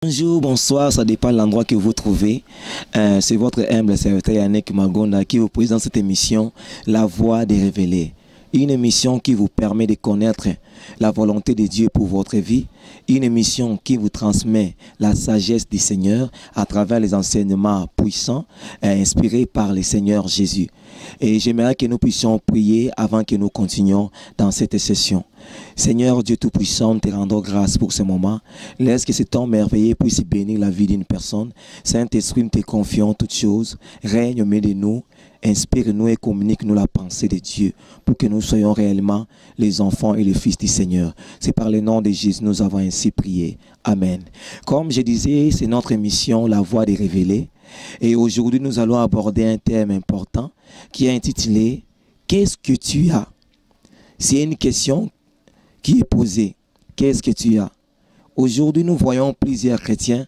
Bonjour, bonsoir, ça dépend de l'endroit que vous trouvez. C'est votre humble serviteur Yannick Magonda qui vous présente cette émission, La Voix des Révélés. Une émission qui vous permet de connaître la volonté de Dieu pour votre vie. Une émission qui vous transmet la sagesse du Seigneur à travers les enseignements puissants inspirés par le Seigneur Jésus. Et j'aimerais que nous puissions prier avant que nous continuions dans cette session. Seigneur Dieu Tout-Puissant, nous te rendons grâce pour ce moment. Laisse que ce temps merveilleux puisse bénir la vie d'une personne. Saint-Esprit, nous te confions toutes choses. Règne au milieu de nous. Inspire-nous et communique-nous la pensée de Dieu pour que nous soyons réellement les enfants et les fils du Seigneur. C'est par le nom de Jésus nous avons ainsi prié. Amen. Comme je disais, c'est notre émission La Voix des Révélés. Et aujourd'hui, nous allons aborder un thème important qui est intitulé « Qu'est-ce que tu as ?» C'est une question qui est posée. Qu'est-ce que tu as? Aujourd'hui, nous voyons plusieurs chrétiens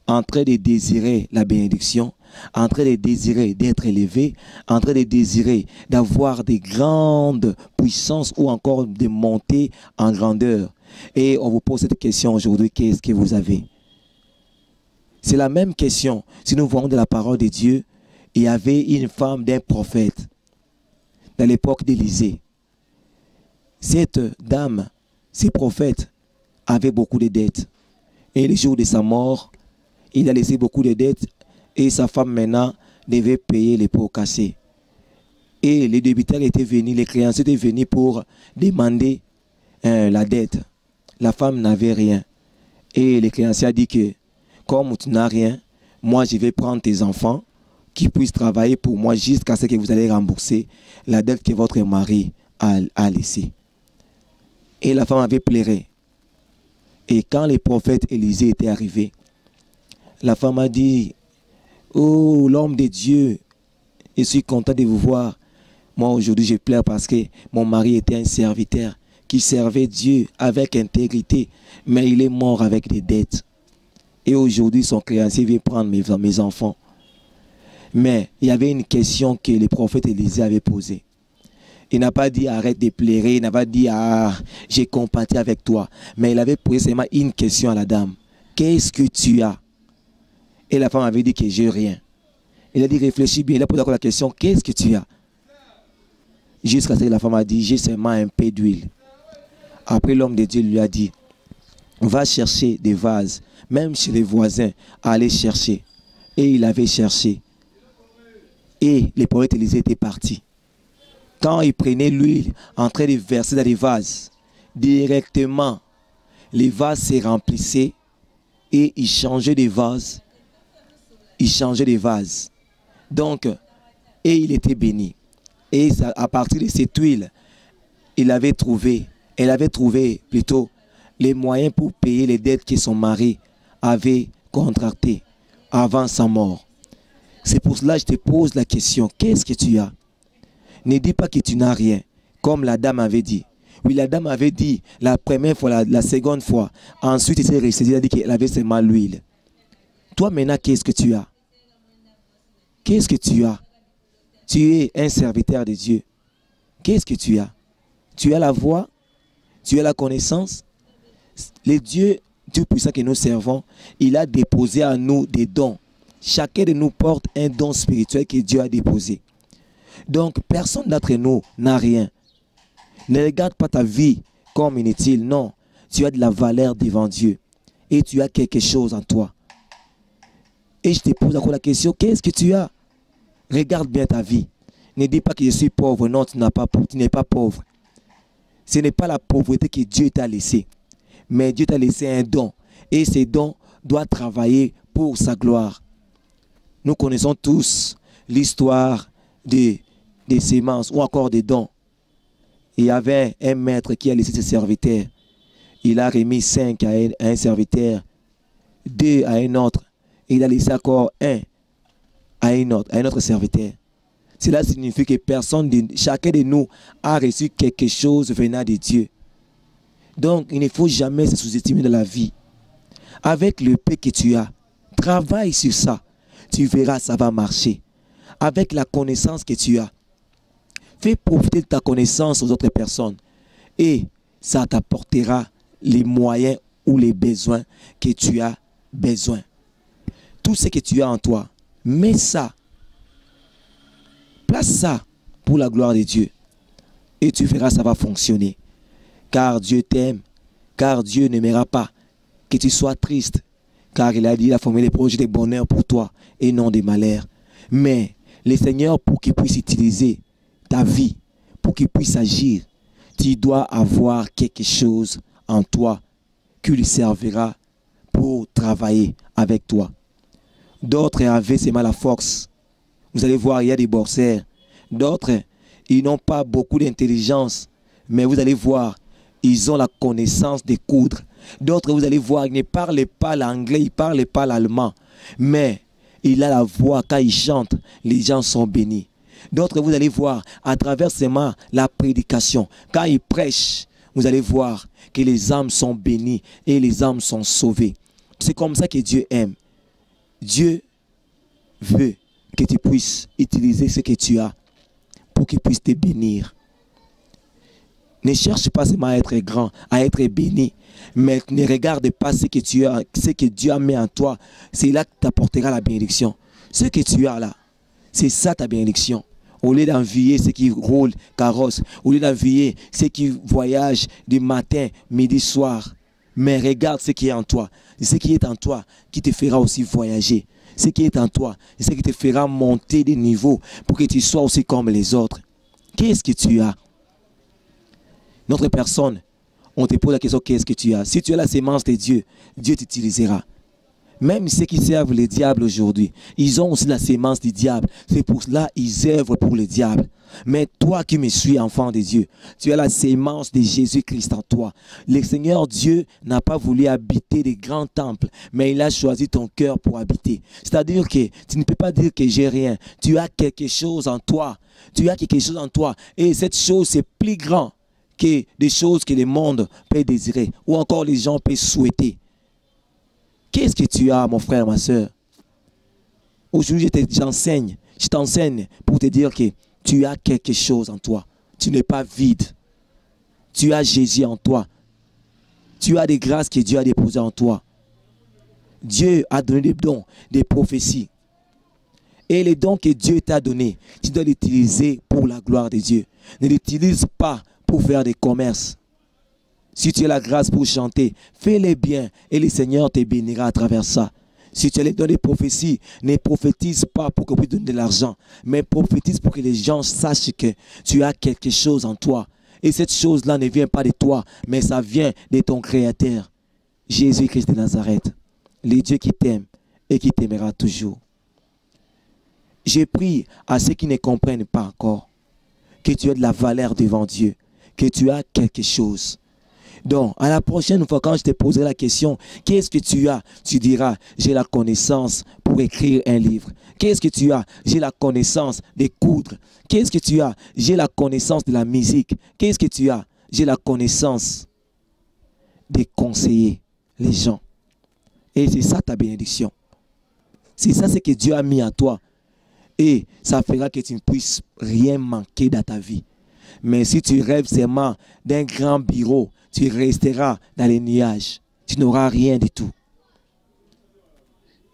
en train de désirer la bénédiction, en train de désirer d'être élevés, en train de désirer d'avoir des grandes puissances ou encore de monter en grandeur. Et on vous pose cette question aujourd'hui, qu'est-ce que vous avez? C'est la même question. Si nous voyons de la parole de Dieu, il y avait une femme d'un prophète dans l'époque d'Élisée. Cette dame, ce prophète, avait beaucoup de dettes. Et le jour de sa mort, il a laissé beaucoup de dettes et sa femme maintenant devait payer les pots cassés. Et les débiteurs étaient venus, les créanciers étaient venus pour demander la dette. La femme n'avait rien. Et le créancier a dit que comme tu n'as rien, moi je vais prendre tes enfants qui puissent travailler pour moi jusqu'à ce que vous allez rembourser la dette que votre mari a laissée. Et la femme avait pleuré. Et quand le prophète Élisée était arrivé, la femme a dit, « Oh, l'homme de Dieu, je suis content de vous voir. Moi, aujourd'hui, je pleure parce que mon mari était un serviteur qui servait Dieu avec intégrité, mais il est mort avec des dettes. Et aujourd'hui, son créancier vient prendre mes enfants. » Mais il y avait une question que le prophète Élisée avait posée. Il n'a pas dit arrête de pleurer, il n'a pas dit ah, j'ai compati avec toi. Mais il avait posé seulement une question à la dame. Qu'est-ce que tu as? Et la femme avait dit que j'ai rien. Il a dit réfléchis bien, il a posé encore la question, qu'est-ce que tu as? Jusqu'à ce que la femme a dit, j'ai seulement un peu d'huile. Après l'homme de Dieu lui a dit, va chercher des vases, même chez les voisins, allez chercher. Et il avait cherché. Et le prophète Élisée était parti. Quand il prenait l'huile en train de verser dans les vases, directement, les vases se remplissaient et il changeait de vase. Il changeait de vase. Donc, et il était béni. Et à partir de cette huile, elle avait trouvé plutôt les moyens pour payer les dettes que son mari avait contractées avant sa mort. C'est pour cela que je te pose la question, qu'est-ce que tu as? Ne dis pas que tu n'as rien, comme la dame avait dit. Oui, la dame avait dit la première fois, la seconde fois. Ensuite, il s'est ressaisi, il a dit qu'elle avait seulement l'huile. Toi maintenant, qu'est-ce que tu as? Qu'est-ce que tu as? Tu es un serviteur de Dieu. Qu'est-ce que tu as? Tu as la voix? Tu as la connaissance? Le Dieu Tout-Puissant que nous servons, il a déposé à nous des dons. Chacun de nous porte un don spirituel que Dieu a déposé. Donc, personne d'entre nous n'a rien. Ne regarde pas ta vie comme inutile. Non, tu as de la valeur devant Dieu. Et tu as quelque chose en toi. Et je te pose encore la question, qu'est-ce que tu as? Regarde bien ta vie. Ne dis pas que je suis pauvre. Non, tu n'es pas pauvre. Ce n'est pas la pauvreté que Dieu t'a laissé. Mais Dieu t'a laissé un don. Et ce don doit travailler pour sa gloire. Nous connaissons tous l'histoire des semences ou encore des dons. Il y avait un maître qui a laissé ses serviteurs. Il a remis 5 à un serviteur, 2 à un autre. Et il a laissé encore 1 à un autre serviteur. Cela signifie que chacun de nous a reçu quelque chose venant de Dieu. Donc, il ne faut jamais se sous-estimer dans la vie. Avec le peu que tu as, travaille sur ça. Tu verras, ça va marcher. Avec la connaissance que tu as, fais profiter de ta connaissance aux autres personnes. Et ça t'apportera les moyens ou les besoins que tu as besoin. Tout ce que tu as en toi, mets ça. Place ça pour la gloire de Dieu. Et tu verras, ça va fonctionner. Car Dieu t'aime. Car Dieu n'aimera pas que tu sois triste. Car il a dit, il a formé des projets de bonheur pour toi et non de malheur. Mais le Seigneur, pour qu'il puisse utiliser ta vie, pour qu'il puisse agir, tu dois avoir quelque chose en toi qui lui servira pour travailler avec toi. D'autres avaient seulement la force. Vous allez voir, il y a des boxeurs. D'autres, ils n'ont pas beaucoup d'intelligence. Mais vous allez voir, ils ont la connaissance de coudre. D'autres, vous allez voir, ils ne parlent pas l'anglais, ils ne parlent pas l'allemand. Mais il a la voix, quand il chante, les gens sont bénis. D'autres, vous allez voir, à travers seulement la prédication, quand il prêche, vous allez voir que les âmes sont bénies et les âmes sont sauvées. C'est comme ça que Dieu aime. Dieu veut que tu puisses utiliser ce que tu as pour qu'il puisse te bénir. Ne cherche pas seulement à être grand, à être béni, mais ne regarde pas ce que tu as, ce que Dieu a mis en toi. C'est là que t'apportera la bénédiction. Ce que tu as là, c'est ça ta bénédiction. Au lieu d'envier ceux qui roulent carrosse, au lieu d'envier ceux qui voyagent du matin, midi, soir, mais regarde ce qui est en toi. Ce qui est en toi qui te fera aussi voyager. Ce qui est en toi, ce qui te fera monter de niveau pour que tu sois aussi comme les autres. Qu'est-ce que tu as? Notre personne, on te pose la question, qu'est-ce que tu as? Si tu as la sémence de Dieu, Dieu t'utilisera. Même ceux qui servent le diable aujourd'hui, ils ont aussi la sémence du diable. C'est pour cela qu'ils œuvrent pour le diable. Mais toi qui me suis, enfant de Dieu, tu as la sémence de Jésus-Christ en toi. Le Seigneur Dieu n'a pas voulu habiter des grands temples, mais il a choisi ton cœur pour habiter. C'est-à-dire que tu ne peux pas dire que j'ai rien. Tu as quelque chose en toi. Tu as quelque chose en toi. Et cette chose, c'est plus grand que des choses que le monde peut désirer ou encore les gens peuvent souhaiter. Qu'est-ce que tu as, mon frère, ma soeur? Aujourd'hui, je t'enseigne pour te dire que tu as quelque chose en toi. Tu n'es pas vide. Tu as Jésus en toi. Tu as des grâces que Dieu a déposées en toi. Dieu a donné des dons, des prophéties. Et les dons que Dieu t'a donnés, tu dois l'utiliser pour la gloire de Dieu. Ne l'utilise pas pour faire des commerces. Si tu as la grâce pour chanter, fais-les bien et le Seigneur te bénira à travers ça. Si tu as les dons des prophéties, ne prophétise pas pour que tu puisses donner de l'argent, mais prophétise pour que les gens sachent que tu as quelque chose en toi. Et cette chose-là ne vient pas de toi, mais ça vient de ton Créateur, Jésus-Christ de Nazareth, le Dieu qui t'aime et qui t'aimera toujours. J'ai prie à ceux qui ne comprennent pas encore que tu as de la valeur devant Dieu, que tu as quelque chose. Donc, à la prochaine fois, quand je te poserai la question, qu'est-ce que tu as? Tu diras, j'ai la connaissance pour écrire un livre. Qu'est-ce que tu as? J'ai la connaissance de coudre. Qu'est-ce que tu as? J'ai la connaissance de la musique. Qu'est-ce que tu as? J'ai la connaissance de conseiller les gens. Et c'est ça ta bénédiction. C'est ça ce que Dieu a mis en toi. Et ça fera que tu ne puisses rien manquer dans ta vie. Mais si tu rêves seulement d'un grand bureau, tu resteras dans les nuages. Tu n'auras rien du tout.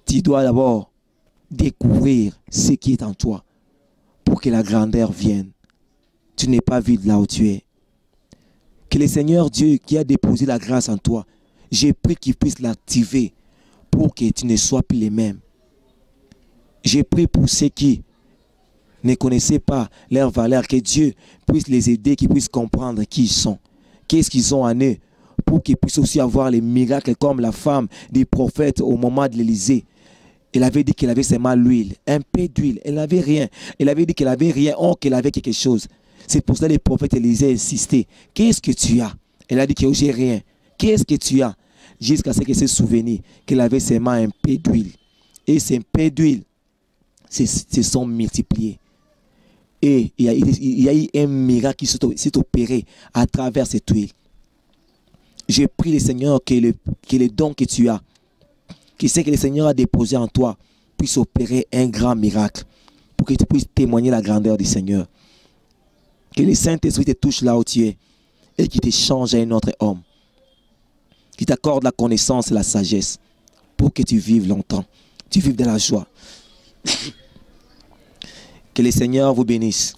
Tu dois d'abord découvrir ce qui est en toi pour que la grandeur vienne. Tu n'es pas vide là où tu es. Que le Seigneur Dieu qui a déposé la grâce en toi, j'ai pris qu'il puisse l'activer pour que tu ne sois plus les mêmes. J'ai pris pour ceux qui ne connaissaient pas leur valeur, que Dieu puisse les aider, qu'ils puissent comprendre qui ils sont. Qu'est-ce qu'ils ont en eux pour qu'ils puissent aussi avoir les miracles comme la femme des prophètes au moment de l'Élysée. Elle avait dit qu'elle avait seulement l'huile, un peu d'huile. Elle n'avait rien. Elle avait dit qu'elle n'avait rien, or qu'elle avait quelque chose. C'est pour ça que les prophètes Élysée insistaient. Qu'est-ce que tu as? Elle a dit que j'ai rien. Qu'est-ce que tu as? Jusqu'à ce qu'elle se souvienne qu'elle avait seulement un peu d'huile. Et ces peu d'huile se sont multipliés. Et il y a eu un miracle qui s'est opéré à travers cette huile. J'ai prié le Seigneur que les dons que tu as, que ce que le Seigneur a déposé en toi, puisse opérer un grand miracle pour que tu puisses témoigner la grandeur du Seigneur. Que le Saint-Esprit te touche là où tu es et qu'il te change à un autre homme. Qu'il t'accorde la connaissance et la sagesse pour pour que tu vives longtemps, tu vives de la joie. Que le Seigneur vous bénisse.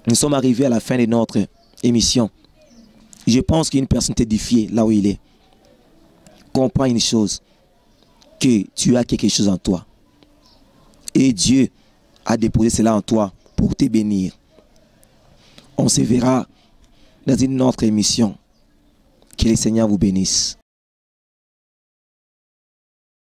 Nous sommes arrivés à la fin de notre émission. Je pense qu'une personne t'édifie là où il est. Comprends une chose, que tu as quelque chose en toi. Et Dieu a déposé cela en toi pour te bénir. On se verra dans une autre émission. Que le Seigneur vous bénisse.